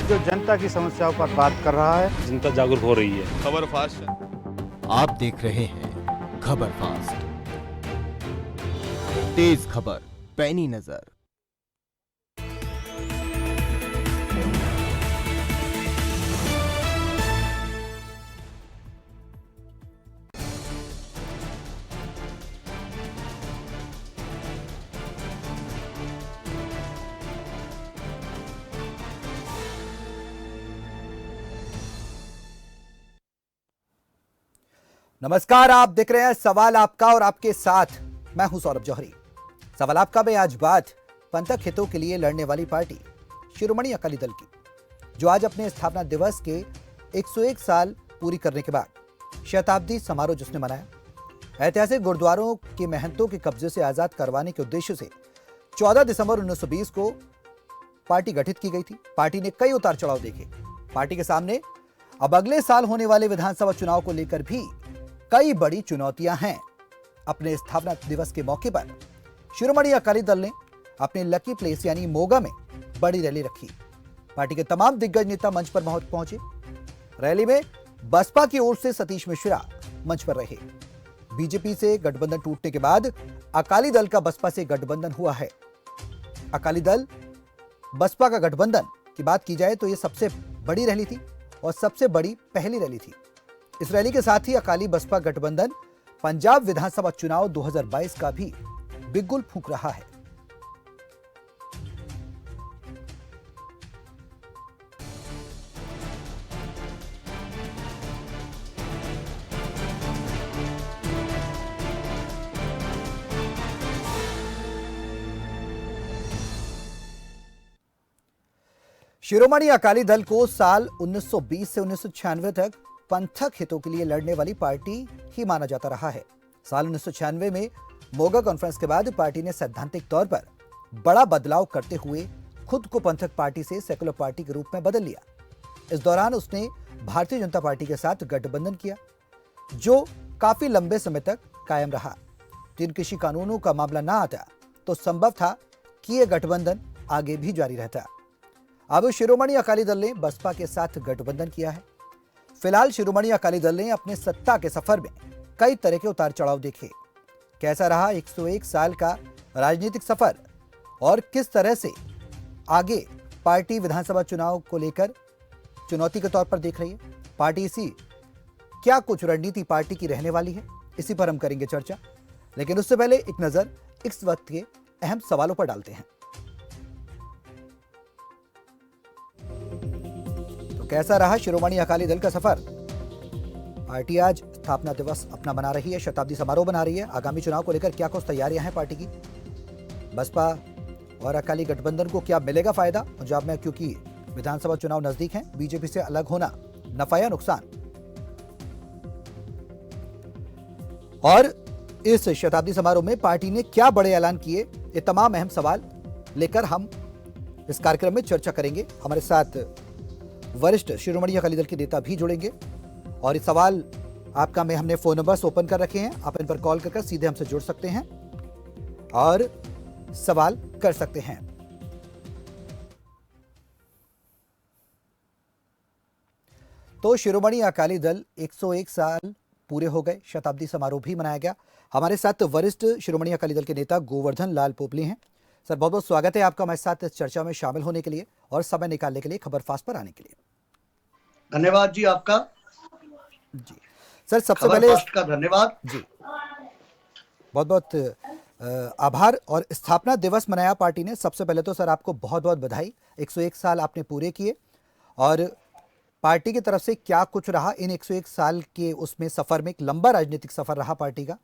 जो जनता की समस्याओं पर बात कर रहा है। जनता जागरूक हो रही है। खबर फास्ट। आप देख रहे हैं खबर फास्ट, तेज खबर पैनी नजर। नमस्कार, आप देख रहे हैं सवाल आपका और आपके साथ मैं हूं सौरभ जौहरी। सवाल आपका में आज बात पंथक हितों के लिए लड़ने वाली पार्टी शिरोमणि अकाली दल की, जो आज अपने स्थापना दिवस के 101 साल पूरी करने के बाद शताब्दी समारोह जिसने मनाया। ऐतिहासिक गुरुद्वारों के महंतों के कब्जे से आजाद करवाने के उद्देश्य से 14 दिसंबर 1920 को पार्टी गठित की गई थी। पार्टी ने कई उतार चढ़ाव देखे। पार्टी के सामने अब अगले साल होने वाले विधानसभा चुनाव को लेकर भी कई बड़ी चुनौतियां हैं। अपने स्थापना दिवस के मौके पर शिरोमणि अकाली दल ने अपने लकी प्लेस यानी मोगा में बड़ी रैली रखी। पार्टी के तमाम दिग्गज नेता मंच पर पहुंचे। रैली में बसपा की ओर से सतीश मिश्रा मंच पर रहे। बीजेपी से गठबंधन टूटने के बाद अकाली दल का बसपा से गठबंधन हुआ है। अकाली दल बसपा का गठबंधन की बात की जाए तो यह सबसे बड़ी रैली थी और सबसे बड़ी पहली रैली थी। इस रैली के साथ ही अकाली बसपा गठबंधन पंजाब विधानसभा चुनाव 2022 का भी बिगुल फूंक रहा है। शिरोमणि अकाली दल को साल 1920 से 1996 तक पंथक हितों के लिए लड़ने वाली पार्टी ही माना जाता रहा है। साल 1996 में मोगा कॉन्फ्रेंस के बाद पार्टी ने सैद्धांतिक तौर पर बड़ा बदलाव करते हुए खुद को पंथक पार्टी से सेकुलर पार्टी के रूप में बदल लिया। इस दौरान उसने भारतीय जनता पार्टी के साथ गठबंधन किया, जो काफी लंबे समय तक कायम रहा। जिन कृषि कानूनों का मामला ना आता तो संभव था कि यह गठबंधन आगे भी जारी रहता। अब शिरोमणि अकाली दल ने बसपा के साथ गठबंधन किया है। फिलहाल शिरोमणि अकाली दल ने अपने सत्ता के सफर में कई तरह के उतार चढ़ाव देखे। कैसा रहा 101 साल का राजनीतिक सफर और किस तरह से आगे पार्टी विधानसभा चुनाव को लेकर चुनौती के तौर पर देख रही है, पार्टी इसी क्या कुछ रणनीति पार्टी की रहने वाली है, इसी पर हम करेंगे चर्चा। लेकिन उससे पहले एक नजर इस वक्त के अहम सवालों पर डालते हैं। कैसा रहा शिरोमणि अकाली दल का सफर? पार्टी आज स्थापना दिवस अपना मना रही है, शताब्दी समारोह बना रही है। आगामी चुनाव को लेकर क्या कुछ तैयारियां हैं पार्टी की? बसपा और अकाली गठबंधन को क्या मिलेगा फायदा पंजाब में, क्योंकि विधानसभा चुनाव नजदीक हैं? बीजेपी से अलग होना नफा या नुकसान? और इस शताब्दी समारोह में पार्टी ने क्या बड़े ऐलान किए? ये तमाम अहम सवाल लेकर हम इस कार्यक्रम में चर्चा करेंगे। हमारे साथ वरिष्ठ शिरोमणि अकाली दल के नेता भी जुड़ेंगे और इस सवाल आपका में हमने फोन नंबर्स ओपन कर रखे हैं। आप इन पर कॉल कर सीधे हमसे जुड़ सकते हैं और सवाल कर सकते हैं। तो शिरोमणि अकाली दल 101 साल पूरे हो गए, शताब्दी समारोह भी मनाया गया। हमारे साथ वरिष्ठ शिरोमणि अकाली दल के नेता गोवर्धन लाल पोपली हैं। सर, बहुत बहुत स्वागत है आपका हमारे साथ इस चर्चा में शामिल होने के लिए और समय निकालने के लिए, खबर फास्ट पर आने के लिए। धन्यवाद जी आपका। जी सर, सबसे पहले का धन्यवाद जी, बहुत बहुत आभार। और स्थापना दिवस मनाया पार्टी ने। सबसे पहले तो सर आपको बहुत बहुत बधाई, 101 साल आपने पूरे किए। और पार्टी की तरफ से क्या कुछ रहा इन 101 साल के उसमें सफर में? एक लंबा राजनीतिक सफर रहा पार्टी का,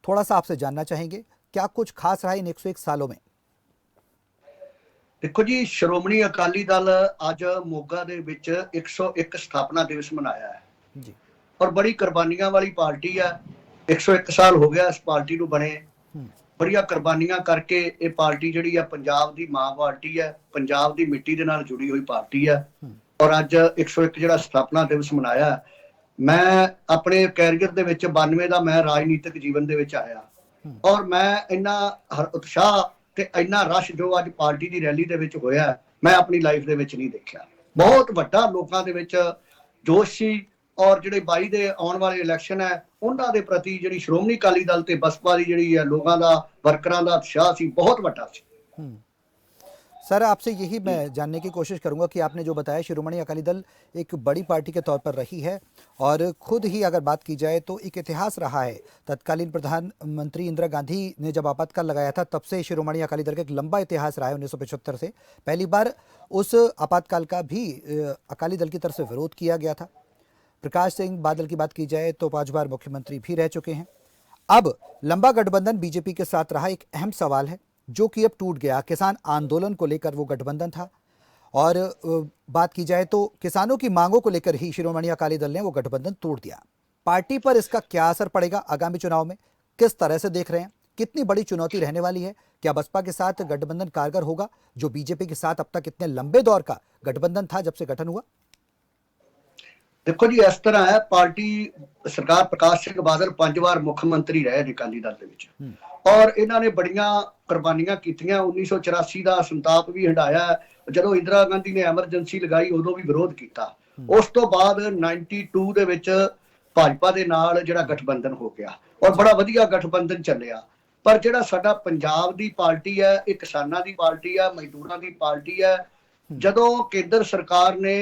थोड़ा सा आपसे जानना चाहेंगे क्या कुछ खास रहा इन 101 सालों में? देखो जी, श्रोमणी अकाली दल आज मोगा ਦੇ ਵਿੱਚ 101 ਸਥਾਪਨਾ ਦਿਵਸ ਮਨਾਇਆ ਹੈ जी। और बड़ी कुर्बानियां वाली पार्टी है। 101 साल हो गया इस पार्टी ਨੂੰ बने। ਬੜੀਆਂ ਕੁਰਬਾਨੀਆਂ ਕਰਕੇ ਇਹ ਪਾਰਟੀ ਜਿਹੜੀ ਆ ਪੰਜਾਬ ਦੀ ਮਾਂ ਪਾਰਟੀ ਹੈ, ਪੰਜਾਬ ਦੀ ਮਿੱਟੀ ਦੇ ਨਾਲ ਜੁੜੀ ਹੋਈ ਪਾਰਟੀ ਹੈ। ਔਰ ਅੱਜ 101 ਜਿਹੜਾ ਸਥਾਪਨਾ ਦਿਵਸ ਮਨਾਇਆ, ਮੈਂ ਆਪਣੇ ਕੈਰੀਅਰ ਦੇ ਵਿੱਚ 92 ਦਾ ਮੈਂ ਰਾਜਨੀਤਿਕ ਜੀਵਨ ਦੇ ਵਿੱਚ ਆਇਆ ਔਰ ਮੈਂ ਇੰਨਾ ਉਤਸ਼ਾਹ ਤੇ ਇੰਨਾ ਰਸ਼ ਜੋ ਅੱਜ ਪਾਰਟੀ ਦੀ ਰੈਲੀ ਦੇ ਵਿੱਚ ਹੋਇਆ, ਮੈਂ ਆਪਣੀ ਲਾਈਫ ਦੇ ਵਿੱਚ ਨਹੀਂ ਦੇਖਿਆ। ਬਹੁਤ ਵੱਡਾ ਲੋਕਾਂ ਦੇ ਵਿੱਚ ਜੋਸ਼ ਸੀ ਔਰ ਜਿਹੜੇ 22 ਦੇ ਆਉਣ ਵਾਲੇ ਇਲੈਕਸ਼ਨ ਹੈ ਉਹਨਾਂ ਦੇ ਪ੍ਰਤੀ ਜਿਹੜੀ ਸ਼੍ਰੋਮਣੀ ਅਕਾਲੀ ਦਲ ਤੇ ਬਸਪਾ ਦੀ ਜਿਹੜੀ ਹੈ ਲੋਕਾਂ ਦਾ ਵਰਕਰਾਂ ਦਾ ਉਤਸ਼ਾਹ ਸੀ ਬਹੁਤ ਵੱਡਾ ਸੀ। सर आपसे यही मैं जानने की कोशिश करूंगा कि आपने जो बताया शिरोमणि अकाली दल एक बड़ी पार्टी के तौर पर रही है और खुद ही अगर बात की जाए तो एक इतिहास रहा है। तत्कालीन प्रधानमंत्री इंदिरा गांधी ने जब आपातकाल लगाया था तब से शिरोमणि अकाली दल का एक लंबा इतिहास रहा है। 1975 से पहली बार उस आपातकाल का भी अकाली दल की तरफ से विरोध किया गया था। प्रकाश सिंह बादल की बात की जाए तो 5 बार मुख्यमंत्री भी रह चुके हैं। अब लंबा गठबंधन बीजेपी के साथ रहा। एक अहम सवाल है जो कि अब टूट गया। किसान आंदोलन को लेकर वो गठबंधन था और बात की जाए तो किसानों की मांगों को लेकर ही शिरोमणि अकाली दल ने वो गठबंधन तोड़ दिया। पार्टी पर इसका क्या असर पड़ेगा आगामी चुनाव में, किस तरह से देख रहे हैं, कितनी बड़ी चुनौती रहने वाली है? क्या बसपा के साथ गठबंधन कारगर होगा जो बीजेपी के साथ अब तक इतने लंबे दौर का गठबंधन था जब से गठन हुआ? देखो जी इस तरह है, पार्टी सरकार प्रकाश सिंह बादल 5 ਵਾਰ ਮੁੱਖ ਮੰਤਰੀ ਰਹੇ ਨੇ ਅਕਾਲੀ ਦਲ ਦੇ ਵਿੱਚ ਔਰ ਇਹਨਾਂ ਨੇ ਬੜੀਆਂ ਕੁਰਬਾਨੀਆਂ ਕੀਤੀਆਂ। 1984 ਦਾ ਸੰਤਾਪ ਵੀ ਹੰਢਾਇਆ। ਜਦੋਂ ਇੰਦਰਾ ਗਾਂਧੀ ਨੇ ਐਮਰਜੈਂਸੀ ਲਗਾਈ ਉਦੋਂ ਵੀ ਵਿਰੋਧ ਕੀਤਾ। ਉਸ ਤੋਂ ਬਾਅਦ 92 ਦੇ ਵਿੱਚ ਭਾਜਪਾ ਦੇ ਨਾਲ ਜਿਹੜਾ ਗਠਬੰਧਨ ਹੋ ਗਿਆ ਔਰ ਬੜਾ ਵਧੀਆ ਗਠਬੰਧਨ ਚੱਲਿਆ। ਪਰ ਜਿਹੜਾ ਸਾਡਾ ਪੰਜਾਬ ਦੀ ਪਾਰਟੀ ਹੈ ਇਹ ਕਿਸਾਨਾਂ ਦੀ ਪਾਰਟੀ ਹੈ, ਮਜ਼ਦੂਰਾਂ ਦੀ ਪਾਰਟੀ ਹੈ। ਜਦੋਂ ਕੇਂਦਰ ਸਰਕਾਰ ਨੇ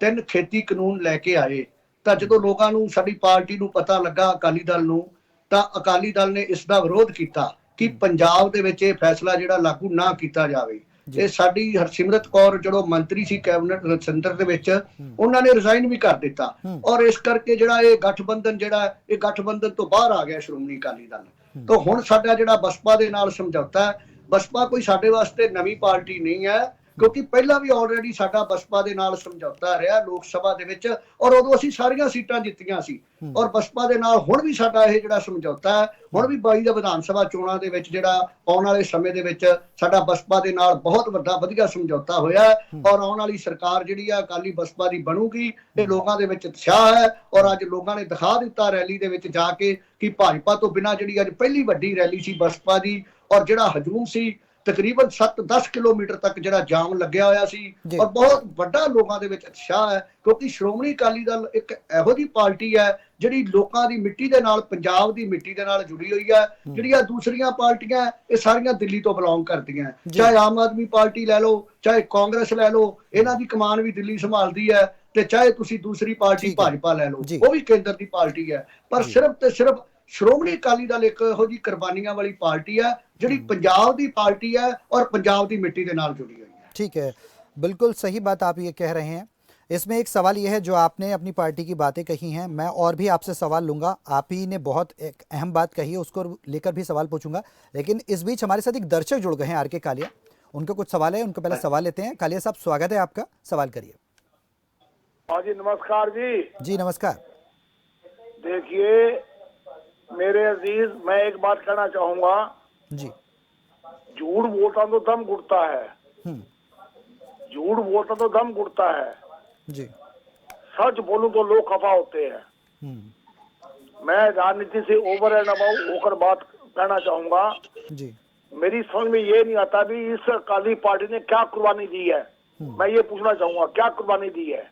3 ਖੇਤੀ ਕਾਨੂੰਨ ਲੈ ਕੇ ਆਏ ਤਾਂ ਜਦੋਂ ਲੋਕਾਂ ਨੂੰ ਸਾਡੀ ਪਾਰਟੀ ਨੂੰ ਪਤਾ ਲੱਗਾ ਅਕਾਲੀ ਦਲ ਨੂੰ ਤਾਂ ਅਕਾਲੀ ਦਲ ਨੇ ਇਸ ਦਾ ਵਿਰੋਧ ਕੀਤਾ ਕਿ ਪੰਜਾਬ ਦੇ ਵਿੱਚ ਇਹ ਫੈਸਲਾ ਜਿਹੜਾ ਲਾਗੂ ਨਾ ਕੀਤਾ ਜਾਵੇ। ਇਹ ਸਾਡੀ ਹਰਸਿਮਰਤ ਕੌਰ ਜਦੋਂ ਮੰਤਰੀ ਸੀ ਕੈਬਨਿਟ ਸੈਂਟਰ ਦੇ ਵਿੱਚ ਉਹਨਾਂ ਨੇ ਰਿਜ਼ਾਈਨ ਵੀ ਕਰ ਦਿੱਤਾ ਔਰ ਇਸ ਕਰਕੇ ਜਿਹੜਾ ਇਹ ਗਠਬੰਧਨ ਤੋਂ ਬਾਹਰ ਆ ਗਿਆ ਸ਼੍ਰੋਮਣੀ ਅਕਾਲੀ ਦਲ। ਤਾਂ ਹੁਣ ਸਾਡਾ ਜਿਹੜਾ ਬਸਪਾ ਦੇ ਨਾਲ ਸਮਝੌਤਾ ਹੈ, ਬਸਪਾ ਕੋਈ ਸਾਡੇ ਵਾਸਤੇ ਨਵੀਂ ਪਾਰਟੀ ਨਹੀਂ ਹੈ ਕਿਉਂਕਿ ਪਹਿਲਾਂ ਵੀ ਆਲਰੇਡੀ ਸਾਡਾ ਬਸਪਾ ਦੇ ਨਾਲ ਸਮਝੌਤਾ ਰਿਹਾ ਲੋਕ ਸਭਾ ਦੇ ਵਿੱਚ ਔਰ ਉਦੋਂ ਅਸੀਂ ਸਾਰੀਆਂ ਸੀਟਾਂ ਜਿੱਤੀਆਂ ਸੀ ਔਰ ਬਸਪਾ ਦੇ ਨਾਲ ਹੁਣ ਵੀ ਸਾਡਾ ਇਹ ਜਿਹੜਾ ਸਮਝੌਤਾ ਹੈ। ਹੁਣ ਵੀ 22 ਦਾ ਵਿਧਾਨ ਸਭਾ ਚੋਣਾਂ ਦੇ ਵਿੱਚ ਜਿਹੜਾ ਆਉਣ ਵਾਲੇ ਸਮੇਂ ਦੇ ਵਿੱਚ ਸਾਡਾ ਬਸਪਾ ਦੇ ਨਾਲ ਬਹੁਤ ਵੱਡਾ ਵਧੀਆ ਸਮਝੌਤਾ ਹੋਇਆ ਔਰ ਆਉਣ ਵਾਲੀ ਸਰਕਾਰ ਜਿਹੜੀ ਆ ਅਕਾਲੀ ਬਸਪਾ ਦੀ ਬਣੂਗੀ। ਇਹ ਲੋਕਾਂ ਦੇ ਵਿੱਚ ਉਤਸ਼ਾਹ ਹੈ ਔਰ ਅੱਜ ਲੋਕਾਂ ਨੇ ਦਿਖਾ ਦਿੱਤਾ ਰੈਲੀ ਦੇ ਵਿੱਚ ਜਾ ਕੇ ਕਿ ਭਾਜਪਾ ਤੋਂ ਬਿਨਾਂ ਜਿਹੜੀ ਅੱਜ ਪਹਿਲੀ ਵੱਡੀ ਰੈਲੀ ਸੀ ਬਸਪਾ ਦੀ ਔਰ ਜਿਹੜਾ ਹਜੂਮ ਸੀ ਤਕਰੀਬਨ 7-10 ਕਿਲੋਮੀਟਰ ਤੱਕ ਜਿਹੜਾ ਜਾਮ ਲੱਗਿਆ ਹੋਇਆ ਸੀ ਔਰ ਬਹੁਤ ਵੱਡਾ ਲੋਕਾਂ ਦੇ ਵਿੱਚ ਉਤਸ਼ਾਹ ਹੈ ਕਿਉਂਕਿ ਸ਼੍ਰੋਮਣੀ ਅਕਾਲੀ ਦਲ ਇੱਕ ਇਹੋ ਜਿਹੀ ਪਾਰਟੀ ਹੈ ਜਿਹੜੀ ਲੋਕਾਂ ਦੀ ਮਿੱਟੀ ਦੇ ਨਾਲ, ਪੰਜਾਬ ਦੀ ਮਿੱਟੀ ਦੇ ਨਾਲ ਜੁੜੀ ਹੋਈ ਹੈ। ਜਿਹੜੀਆਂ ਦੂਸਰੀਆਂ ਪਾਰਟੀਆਂ ਇਹ ਸਾਰੀਆਂ ਦਿੱਲੀ ਤੋਂ ਬਿਲੋਂਗ ਕਰਦੀਆਂ, ਚਾਹੇ ਆਮ ਆਦਮੀ ਪਾਰਟੀ ਲੈ ਲਓ, ਚਾਹੇ ਕਾਂਗਰਸ ਲੈ ਲਓ, ਇਹਨਾਂ ਦੀ ਕਮਾਨ ਵੀ ਦਿੱਲੀ ਸੰਭਾਲਦੀ ਹੈ ਤੇ ਚਾਹੇ ਤੁਸੀਂ ਦੂਸਰੀ ਪਾਰਟੀ ਭਾਜਪਾ ਲੈ ਲਓ ਉਹ ਵੀ ਕੇਂਦਰ ਦੀ ਪਾਰਟੀ ਹੈ। ਪਰ ਸਿਰਫ ਤੇ ਸਿਰਫ ਸ਼੍ਰੋਮਣੀ ਅਕਾਲੀ ਦਲ ਇੱਕ ਇਹੋ ਜਿਹੀ ਕੁਰਬਾਨੀਆਂ ਵਾਲੀ ਪਾर्टी है ਜਿਹੜੀ पंजाब की पार्टी है और पंजाब की मिट्टी के नाल जुड़ी हुई है। ठीक है, बिल्कुल सही बात आप ये कह रहे हैं। इसमें एक सवाल ये है जो आपने अपनी पार्टी की बातें कही हैं, मैं और भी आपसे सवाल लूंगा। आप ही ने बहुत एक अहम बात कही है उसको लेकर भी सवाल पूछूंगा, लेकिन इस बीच हमारे साथ एक दर्शक जुड़ गए हैं आर के कालिया, उनके कुछ सवाल है, उनका पहले सवाल लेते हैं। कालिया साहब स्वागत है आपका, सवाल करिए। हाँ जी नमस्कार जी। जी नमस्कार। देखिए मेरे अजीज, मैं एक बात कहना चाहूंगा जी, झूठ बोलता तो दम घुटता है, झूठ बोलता तो दम घुटता है जी, सच बोलूं तो लोग खफा होते हैं। मैं राजनीति से ओवर एंड अबाउट होकर बात कहना चाहूंगा जी। मेरी समझ में ये नहीं आता भी इस अकाली पार्टी ने क्या कुर्बानी दी है। मैं ये पूछना चाहूंगा क्या कुर्बानी दी है।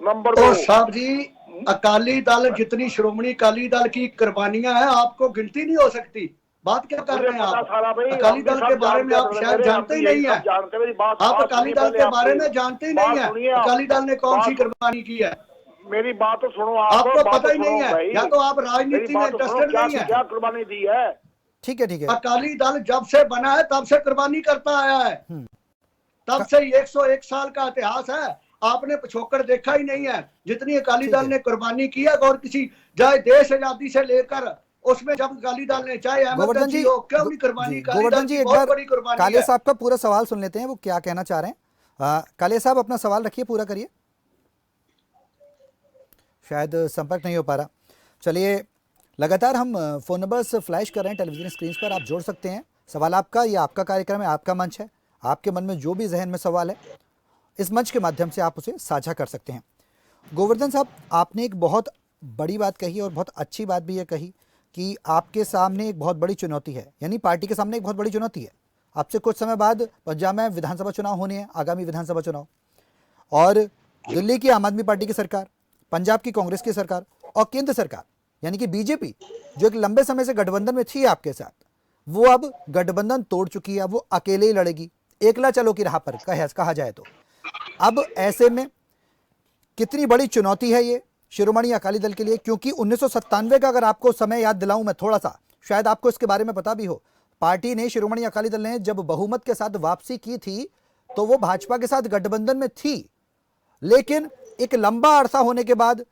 नंबर 2 साहब जी, अकाली दल जितनी श्रोमणी अकाली दल की कुर्बानियां हैं आपको गिनती नहीं हो सकती। बात क्या कर रहे हैं आप? अकाली दल के बारे में आप शायद जानते ही नहीं है। आप अकाली दल के बारे में जानते ही नहीं है अकाली दल ने कौन सी कुर्बानी की है। मेरी बात तो सुनो, आपको पता ही नहीं है या तो आप राजनीति में इंटरेस्टेड नहीं है। क्या कुर्बानी दी है? ठीक है ठीक है। अकाली दल जब से बना है तब से कुर्बानी करता आया है, तब से 101 साल का इतिहास है। आपने पिछोकड़ देखा ही नहीं है जितनी अकाली दल ने कुर्बानी की है। और किसी चाहे देश आजादी से लेकर उसमें जब अकाली दल ने चाहे गोवर्धन जी, क्यों नहीं कुर्बानी, गोवर्धन जी एक बार कालिया साहब का पूरा सवाल सुन लेते हैं, वो क्या कहना चाह रहे हैं। कालिया साहब अपना सवाल रखिए, पूरा करिए। शायद संपर्क नहीं हो पा रहा। चलिए, लगातार हम फोन नंबर्स फ्लैश कर रहे हैं टेलीविजन स्क्रीन पर, आप जोड़ सकते हैं। सवाल आपका, ये आपका कार्यक्रम है, आपका मंच है, आपके मन में जो भी जहन में सवाल है इस मंच के माध्यम से आप उसे साझा कर सकते हैं। गोवर्धन साहब, आपने एक बहुत बड़ी बात कही और बहुत अच्छी बात भी ये कही कि आपके सामने एक बहुत बड़ी चुनौती है, यानी पार्टी के सामने एक बहुत बड़ी चुनौती है। आपसे कुछ समय बाद पंजाब में विधानसभा चुनाव होने हैं, आगामी विधानसभा चुनाव। और दिल्ली की आम आदमी पार्टी की सरकार, पंजाब की कांग्रेस की सरकार और केंद्र सरकार यानी कि बीजेपी जो एक लंबे समय से गठबंधन में थी आपके साथ, वो अब गठबंधन तोड़ चुकी है। वो अकेले ही लड़ेगी, एकला चलो की राह पर कहा जाए तो। अब ऐसे में कितनी बड़ी चुनौती है ये शिरोमणि अकाली दल के लिए, क्योंकि 1997 का अगर आपको समय याद दिलाऊं मैं थोड़ा सा, शायद आपको इसके बारे में पता भी हो, पार्टी ने, शिरोमणि अकाली दल ने जब बहुमत के साथ वापसी की थी तो वो भाजपा के साथ गठबंधन में थी, लेकिन एक लंबा अरसा होने के बाद,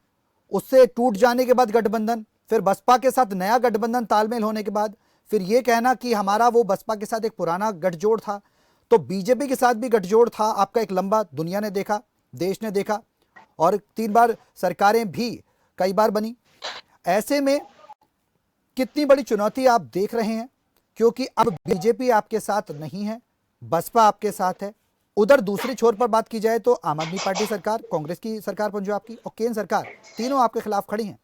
उससे टूट जाने के बाद गठबंधन, फिर बसपा के साथ नया गठबंधन तालमेल होने के बाद, फिर ये कहना कि हमारा वो बसपा के साथ एक पुराना गठजोड़ था, तो बीजेपी के साथ भी गठजोड़ था आपका एक लंबा, दुनिया ने देखा, देश ने देखा, और 3 बार सरकारें भी कई बार बनी। ऐसे में कितनी बड़ी चुनौती आप देख रहे हैं, क्योंकि अब बीजेपी आपके साथ नहीं है, बसपा आपके साथ है। उधर दूसरी छोर पर बात की जाए तो आम आदमी पार्टी सरकार, कांग्रेस की सरकार पंजाब की और केंद्र सरकार, तीनों आपके खिलाफ खड़ी हैं।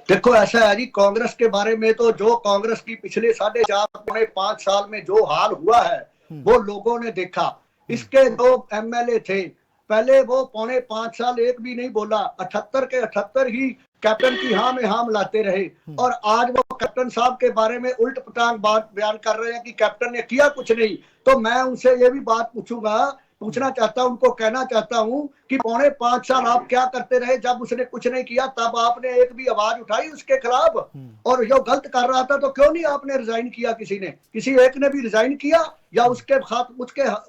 देखो ऐसा है जी, कांग्रेस के बारे में तो जो कांग्रेस की पिछले 4.5 साल में जो हाल हुआ है वो लोगों ने देखा। इसके जो एमएलए थे पहले वो 4.5 साल एक भी नहीं बोला, 78 के 78 ही कैप्टन की हाँ में हाँ मिलाते रहे, और आज वो कैप्टन साहब के बारे में उल्ट पटांग बात बयान कर रहे हैं कि कैप्टन ने किया कुछ नहीं। तो मैं उनसे ये भी बात पूछना चाहता हूं, उनको कहना चाहता हूं कि 4.5 साल आप क्या करते रहे? जब उसने कुछ नहीं किया तब आपने एक भी आवाज उठाई उसके खिलाफ? और जो गलत कर रहा था तो क्यों नहीं आपने रिजाइन किया? किसी एक ने भी रिजाइन किया या उसके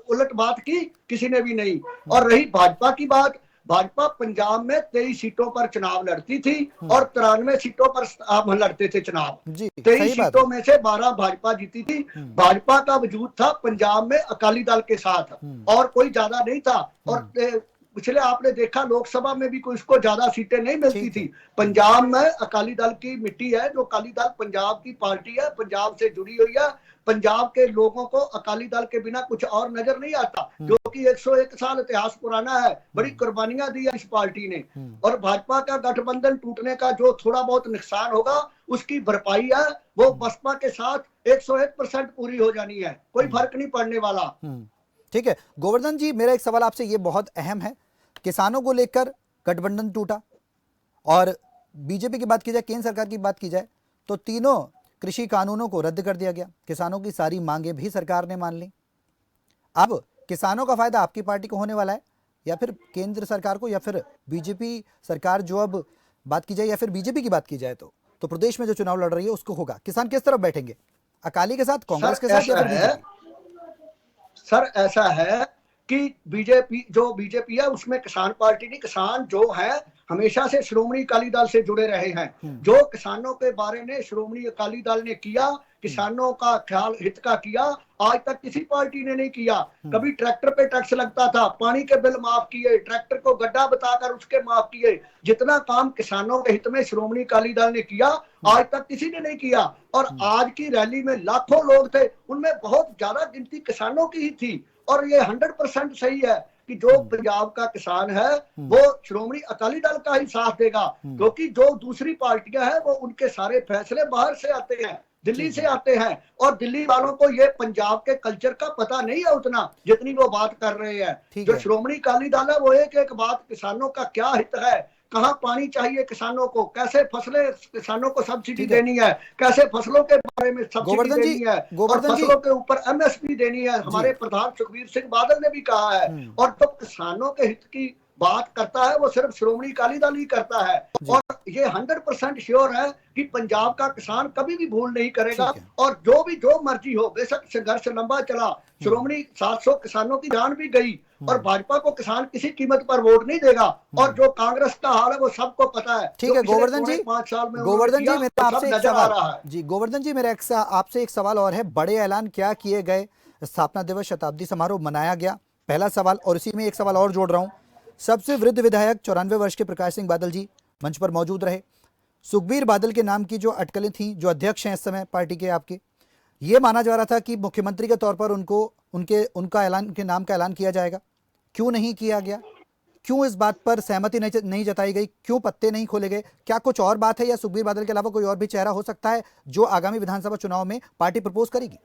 उलट बात की? किसी ने भी नहीं। और रही भाजपा की बात, भाजपा पंजाब में 23 सीटों पर चुनाव लड़ती थी और 93 सीटों पर आप लड़ते थे चुनाव। 23 सीटों में से 12 भाजपा जीती थी। भाजपा का वजूद था पंजाब में अकाली दल के साथ, और कोई ज्यादा नहीं था। और पिछले आपने देखा लोकसभा में भी कोई उसको ज्यादा सीटें नहीं मिलती थी। पंजाब में अकाली दल की मिट्टी है, जो अकाली दल पंजाब की पार्टी है, पंजाब से जुड़ी हुई है। पंजाब के लोगों को अकाली दल के बिना कुछ और नजर नहीं आता, क्योंकि 101 साल इतिहास पुराना है, बड़ी कुर्बानियां दी है इस पार्टी ने। और भाजपा का गठबंधन टूटने का जो थोड़ा बहुत नुकसान होगा उसकी भरपाई है वो बसपा के साथ 101% पूरी हो जानी है, कोई फर्क नहीं पड़ने वाला। ठीक है गोवर्धन जी, मेरा एक सवाल आपसे ये बहुत अहम है। किसानों को लेकर गठबंधन टूटा, और बीजेपी की बात की जाए, केंद्र सरकार की बात की जाए तो तीनों कृषि कानूनों को रद्द कर दिया गया, किसानों की सारी मांगें भी सरकार ने मान ली। अब किसानों का फायदा आपकी पार्टी को होने वाला है या फिर केंद्र सरकार को, या फिर बीजेपी सरकार जो अब बात की जाए, या फिर बीजेपी की बात की जाए तो प्रदेश में जो चुनाव लड़ रही है उसको होगा? किसान किस तरफ बैठेंगे, अकाली के साथ, कांग्रेस के साथ या फिर बीजेपी? सर ऐसा है कि बीजेपी है उसमें किसान पार्टी नहीं, किसान जो है हमेशा से श्रोमणी अकाली दल से जुड़े रहे हैं। जो किसानों के बारे में श्रोमणी अकाली दल ने किया, किसानों का ख्याल हित का किया, आज तक किसी पार्टी ने नहीं किया। कभी ट्रैक्टर पे टैक्स लगता था, पानी के बिल माफ किए, ट्रैक्टर को गड्ढा बताकर उसके माफ किए। जितना काम किसानों के हित में श्रोमणी अकाली दल ने किया आज तक किसी ने नहीं किया। और आज की रैली में लाखों लोग थे, उनमें बहुत ज्यादा गिनती किसानों की ही थी। और ये 100% सही है कि जो पंजाब का किसान है वो श्रोमणी अकाली दल का ही साथ देगा, क्योंकि जो दूसरी पार्टियां हैं वो उनके सारे फैसले बाहर से आते हैं, दिल्ली से आते हैं, और दिल्ली वालों को ये पंजाब के कल्चर का पता नहीं है उतना जितनी वो बात कर रहे हैं। जो श्रोमणी अकाली दल है वो एक एक बात, किसानों का क्या हित है, कहाँ पानी चाहिए किसानों को, कैसे फसलें किसानों को सब्सिडी देनी है, कैसे फसलों के बारे में सब्सिडी देनी है, और फसलों के ऊपर एमएसपी देनी है। हमारे प्रधान सुखबीर सिंह बादल ने भी कहा है। और जब किसानों के हित की बात करता है वो सिर्फ श्रोमणी अकाली दल ही करता है। और ये 100% श्योर है कि पंजाब का किसान कभी भी भूल नहीं करेगा। और जो मर्जी हो, बेशक संघर्ष लंबा चला, श्रोमणी 700 किसानों की जान भी गई, और भाजपा को किसान किसी कीमत पर वोट नहीं देगा। और जो कांग्रेस का हाल है वो सबको पता है। ठीक है गोवर्धन जी, 5 साल में गोवर्धन जी मेरा आपसे एक सवाल, जी गोवर्धन जी मेरा आपसे एक सवाल और है। बड़े ऐलान क्या किए गए, स्थापना दिवस शताब्दी समारोह मनाया गया, पहला सवाल। और इसी में एक सवाल और जोड़ रहा हूं, सबसे वृद्ध विधायक 94 वर्ष के प्रकाश सिंह बादल जी मंच पर मौजूद रहे। सुखबीर बादल के नाम की जो अटकलें थीं, जो अध्यक्ष हैं इस समय पार्टी के आपके, ये माना जा रहा था कि मुख्यमंत्री के तौर पर उनके नाम का ऐलान किया जाएगा। क्यों नहीं किया गया? क्यों इस बात पर सहमति नहीं जताई गई? क्यों पत्ते नहीं खोले गए? क्या कुछ और बात है, या सुखबीर बादल के अलावा कोई और भी चेहरा हो सकता है जो आगामी विधानसभा चुनाव में पार्टी प्रपोज करेगी?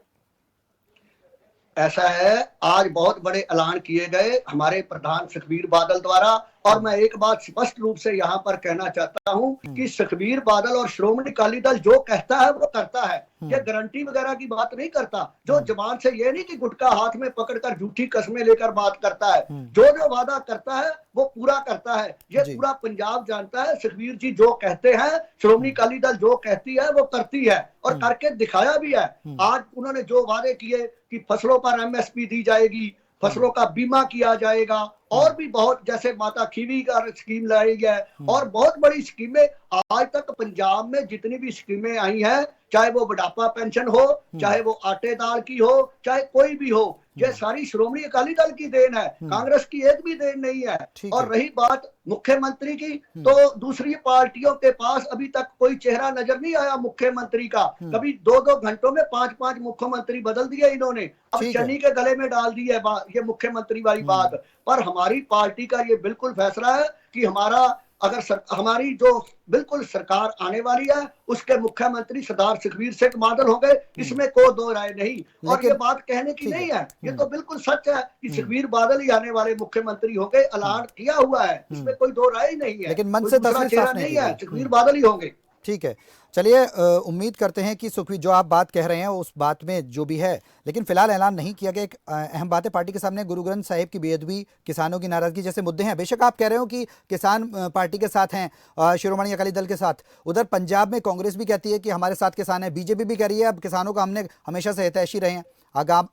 ऐसा है, आज बहुत बड़े ऐलान किए गए हमारे प्रधान सुखबीर बादल द्वारा, और मैं एक बात स्पष्ट रूप से यहाँ पर कहना चाहता हूँ कि सुखबीर बादल और श्रोमणी अकाली दल जो कहता है वो करता है। ये गारंटी वगैरह की बात नहीं करता। जो जबान से ये नहीं कि गुटखा हाथ में पकड़कर झूठी कस्में लेकर बात करता है, जो जो वादा करता है वो पूरा करता है। ये पूरा पंजाब जानता है। सुखबीर जी जो कहते हैं, श्रोमणी अकाली दल जो कहती है वो करती है, और करके दिखाया भी है। आज उन्होंने जो वादे किए कि फसलों पर एमएसपी दी जाएगी, फसलों का बीमा किया जाएगा, और भी बहुत, जैसे माता खीवी का स्कीम लाई है, और बहुत बड़ी स्कीमें आज तक पंजाब में जितनी भी स्कीमें आई हैं, चाहे वो बुढ़ापा पेंशन हो, चाहे वो आटे दाल की हो, चाहे कोई भी हो, ये सारी श्रोमणी अकाली दल की देन है। कांग्रेस की एक भी देन नहीं है। और रही बात मुख्यमंत्री की, तो दूसरी पार्टियों के पास अभी तक कोई चेहरा नजर नहीं आया मुख्यमंत्री का। कभी 2-2 घंटों में 5-5 मुख्यमंत्री बदल दिए इन्होंने। अब शनि के गले में डाल दी है ये मुख्यमंत्री वाली बात। पर हमारी पार्टी का ये बिल्कुल फैसला है कि हमारी जो बिल्कुल सरकार आने वाली है, उसके मुख्यमंत्री सरदार सुखबीर सिंह बादल होंगे, इसमें कोई दो राय नहीं। और ये बात कहने की नहीं है, ये तो बिल्कुल सच है कि सुखबीर बादल ही आने वाले मुख्यमंत्री होंगे। ऐलान किया हुआ है, इसमें कोई दो राय ही नहीं है। लेकिन मन से तस्वीर साफ नहीं है, सुखबीर बादल ही होंगे। ठीक है, चलिए उम्मीद करते हैं कि सुखबीर जो आप बात कह रहे हैं उस बात में जो भी है, लेकिन फिलहाल ऐलान नहीं किया गया। एक अहम बात है, पार्टी के सामने गुरु ग्रंथ साहिब की बेअदबी, किसानों की नाराजगी जैसे मुद्दे हैं। बेशक आप कह रहे हो कि किसान पार्टी के साथ हैं, शिरोमणि अकाली दल के साथ। उधर पंजाब में कांग्रेस भी कहती है कि हमारे साथ किसान है, बीजेपी भी कह रही है अब किसानों का हमने हमेशा से हितैषी रहे हैं।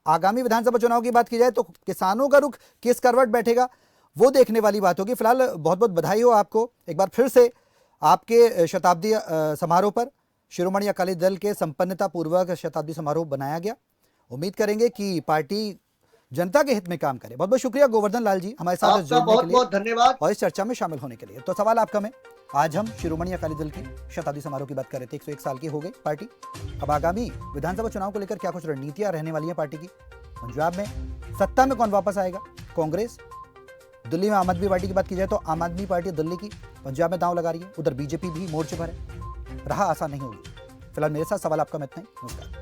आगामी विधानसभा चुनाव की बात की जाए तो किसानों का रुख किस करवट बैठेगा वो देखने वाली बात होगी। फिलहाल बहुत बहुत बधाई हो आपको एक बार फिर से आपके शताब्दी समारोह पर। शिरोमणि अकाली दल के संपन्नता पूर्वक शताब्दी समारोह बनाया गया। उम्मीद करेंगे कि पार्टी जनता के हित में काम करे। बहुत बहुत शुक्रिया गोवर्धन लाल जी हमारे साथ जुड़ने के लिए, बहुत धन्यवाद और इस चर्चा में शामिल होने के लिए। तो सवाल आपका में, आज हम शिरोमणि अकाली दल की शताब्दी समारोह की बात कर रहे थे। 101 साल की हो गई पार्टी। अब आगामी विधानसभा चुनाव को लेकर क्या कुछ रणनीतियां रहने वाली है पार्टी की। पंजाब में सत्ता में कौन वापस आएगा, कांग्रेस। दिल्ली में आम आदमी पार्टी की बात की जाए तो आम आदमी पार्टी दिल्ली की पंजाब में दांव लगा रही है। उधर बीजेपी भी मोर्चे पर है। रहा आसान नहीं होगी। फिलहाल मेरे साथ सवाल आपका में इतना ही। नमस्कार।